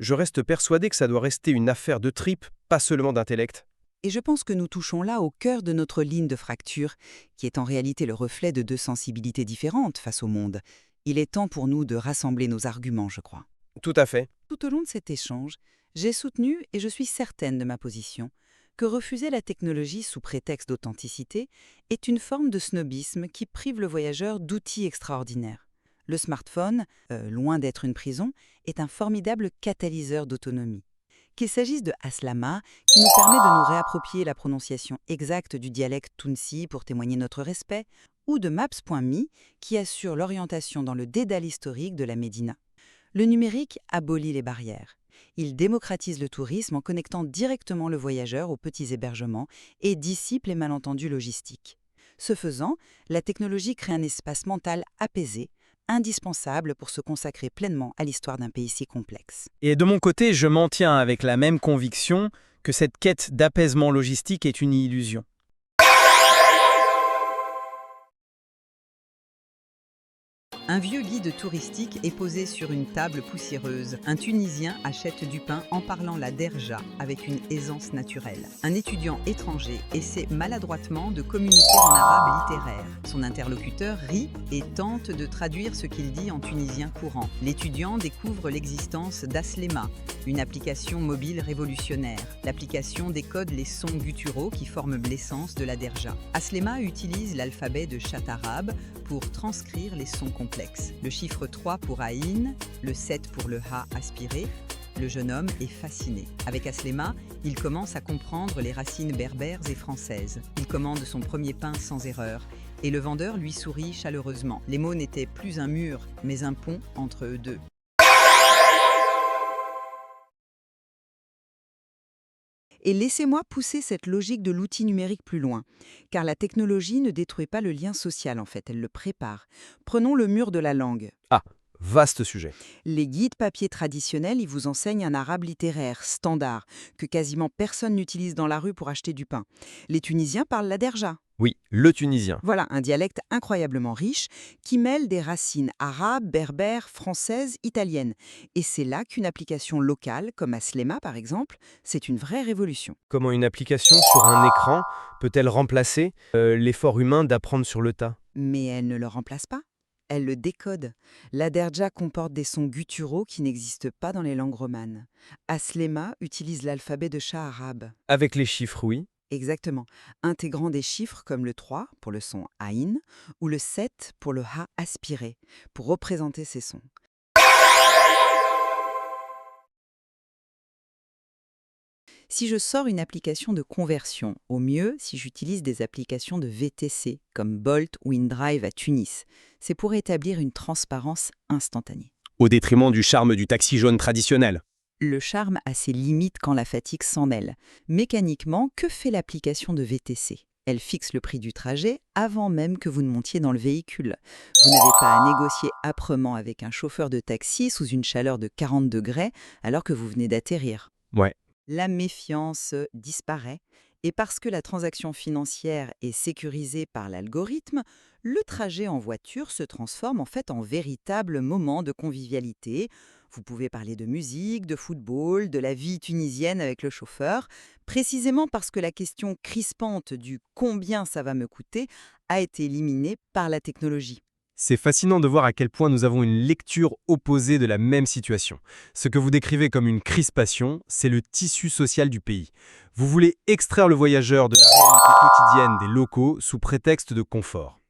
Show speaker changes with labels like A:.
A: Je reste persuadé que ça doit rester une affaire de tripes, pas seulement d'intellect.
B: Et je pense que nous touchons là au cœur de notre ligne de fracture, qui est en réalité le reflet de deux sensibilités différentes face au monde. Il est temps pour nous de rassembler nos arguments, je crois.
A: Tout à fait.
B: Tout au long de cet échange, j'ai soutenu, et je suis certaine de ma position, que refuser la technologie sous prétexte d'authenticité est une forme de snobisme qui prive le voyageur d'outils extraordinaires. Le smartphone, loin d'être une prison, est un formidable catalyseur d'autonomie. Qu'il s'agisse de Aslama, qui nous permet de nous réapproprier la prononciation exacte du dialecte Tounsi pour témoigner notre respect, ou de Maps.me, qui assure l'orientation dans le dédale historique de la Médina. Le numérique abolit les barrières. Il démocratise le tourisme en connectant directement le voyageur aux petits hébergements et dissipe les malentendus logistiques. Ce faisant, la technologie crée un espace mental apaisé, indispensable pour se consacrer pleinement à l'histoire d'un pays si complexe.
C: Et de mon côté, je m'en tiens avec la même conviction que cette quête d'apaisement logistique est une illusion.
B: Un vieux guide touristique est posé sur une table poussiéreuse. Un Tunisien achète du pain en parlant la derja avec une aisance naturelle. Un étudiant étranger essaie maladroitement de communiquer en arabe littéraire. Son interlocuteur rit et tente de traduire ce qu'il dit en tunisien courant. L'étudiant découvre l'existence d'Aslema, une application mobile révolutionnaire. L'application décode les sons gutturaux qui forment l'essence de la derja. Aslema utilise l'alphabet de chat arabe pour transcrire les sons complexes. Le chiffre 3 pour Aïn, le 7 pour le Ha aspiré. Le jeune homme est fasciné. Avec Aslema, il commence à comprendre les racines berbères et françaises. Il commande son premier pain sans erreur. Et le vendeur lui sourit chaleureusement. Les mots n'étaient plus un mur, mais un pont entre eux deux. Et laissez-moi pousser cette logique de l'outil numérique plus loin, car la technologie ne détruit pas le lien social en fait, elle le prépare. Prenons le mur de la langue.
A: Ah, vaste sujet.
B: Les guides papier traditionnels, ils vous enseignent un arabe littéraire, standard, que quasiment personne n'utilise dans la rue pour acheter du pain. Les Tunisiens parlent la derja.
A: Oui, le tunisien.
B: Voilà, un dialecte incroyablement riche qui mêle des racines arabes, berbères, françaises, italiennes. Et c'est là qu'une application locale, comme Aslema par exemple, c'est une vraie révolution.
A: Comment une application sur un écran peut-elle remplacer l'effort humain d'apprendre sur le tas?
B: Mais elle ne le remplace pas. Elle le décode. La derja comporte des sons gutturaux qui n'existent pas dans les langues romanes. Aslema utilise l'alphabet de chat arabe.
A: Avec les chiffres, oui.
B: Exactement, intégrant des chiffres comme le 3 pour le son Aïn ou le 7 pour le Ha aspiré, pour représenter ces sons. Si je sors une application de conversion, au mieux si j'utilise des applications de VTC comme Bolt ou InDrive à Tunis, c'est pour établir une transparence instantanée.
C: Au détriment du charme du taxi jaune traditionnel.
B: Le charme a ses limites quand la fatigue s'en mêle. Mécaniquement, que fait l'application de VTC ? Elle fixe le prix du trajet avant même que vous ne montiez dans le véhicule. Vous n'avez pas à négocier âprement avec un chauffeur de taxi sous une chaleur de 40 degrés alors que vous venez d'atterrir.
A: Ouais.
B: La méfiance disparaît et parce que la transaction financière est sécurisée par l'algorithme, le trajet en voiture se transforme en fait en véritable moment de convivialité. Vous pouvez parler de musique, de football, de la vie tunisienne avec le chauffeur, précisément parce que la question crispante du « combien ça va me coûter » a été éliminée par la technologie.
A: C'est fascinant de voir à quel point nous avons une lecture opposée de la même situation. Ce que vous décrivez comme une crispation, c'est le tissu social du pays. Vous voulez extraire le voyageur de la réalité quotidienne des locaux sous prétexte de confort.